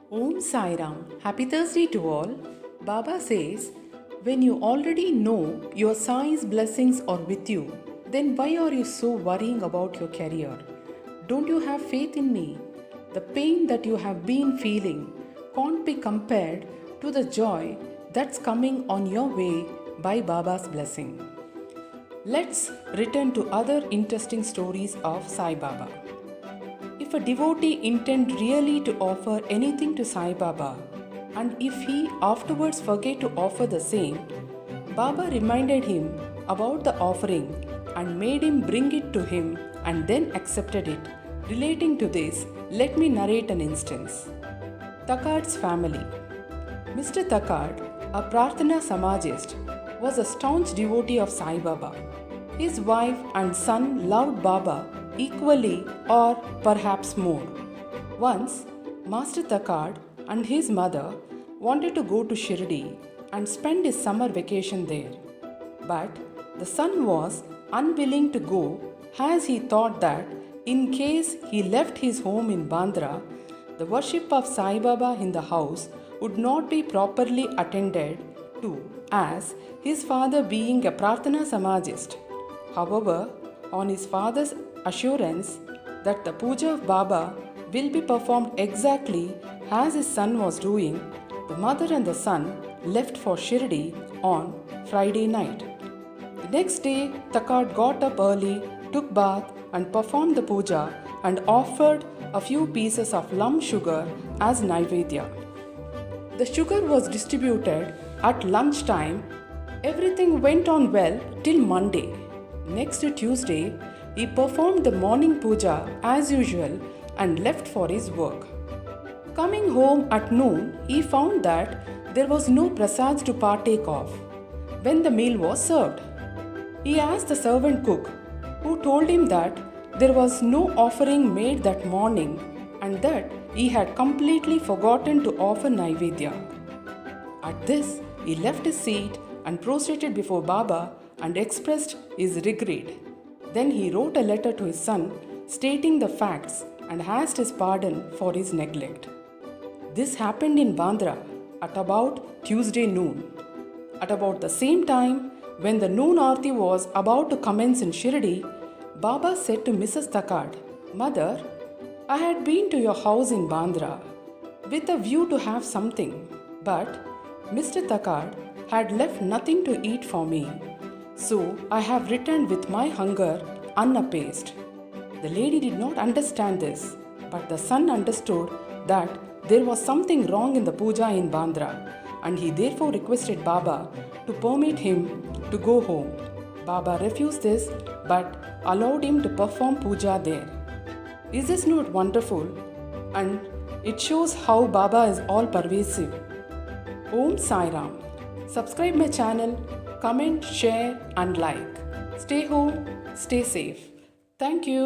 Om Sai Ram. Happy Thursday to all. Baba says, when you already know your Sai's blessings are with you, then why are you so worrying about your career? Don't you have faith in me? The pain that you have been feeling can't be compared to the joy that's coming on your way by Baba's blessing. Let's return to other interesting stories of Sai Baba. If a devotee intend really to offer anything to Sai Baba, and if he afterwards forget to offer the same, Baba reminded him about the offering and made him bring it to him and then accepted it. Relating to this, let me narrate an instance. Takad's family. Mr. Takad, a Prarthana Samajist, was a staunch devotee of Sai Baba. His wife and son loved Baba equally or perhaps more. Once, Master Takad and his mother wanted to go to Shirdi and spend his summer vacation there. But the son was unwilling to go as he thought that in case he left his home in Bandra, the worship of Sai Baba in the house would not be properly attended to, as his father being a Prarthana Samajist. However, on his father's assurance that the puja of Baba will be performed exactly as his son was doing, the mother and the son left for Shirdi on Friday night. The next day, Takad got up early, took bath and performed the puja and offered a few pieces of lump sugar as Naivedya. The sugar was distributed at lunchtime. Everything went on well till Monday. Next Tuesday, he performed the morning puja as usual and left for his work. Coming home at noon, he found that there was no prasads to partake of when the meal was served. He asked the servant cook, who told him that there was no offering made that morning and that he had completely forgotten to offer Naivedya. At this, he left his seat and prostrated before Baba and expressed his regret. Then he wrote a letter to his son stating the facts and asked his pardon for his neglect. This happened in Bandra at about Tuesday noon. At about the same time, when the noon aarti was about to commence in Shirdi, Baba said to Mrs. Takad, "Mother, I had been to your house in Bandra with a view to have something, but Mr. Takad had left nothing to eat for me. So I have returned with my hunger unappeased." The lady did not understand this, but the son understood that there was something wrong in the puja in Bandra, and he therefore requested Baba to permit him to go home. Baba refused this, but allowed him to perform puja there. Is this not wonderful? And it shows how Baba is all pervasive. Om Sai Ram. Subscribe my channel, comment, share and like. Stay home, stay safe. Thank you.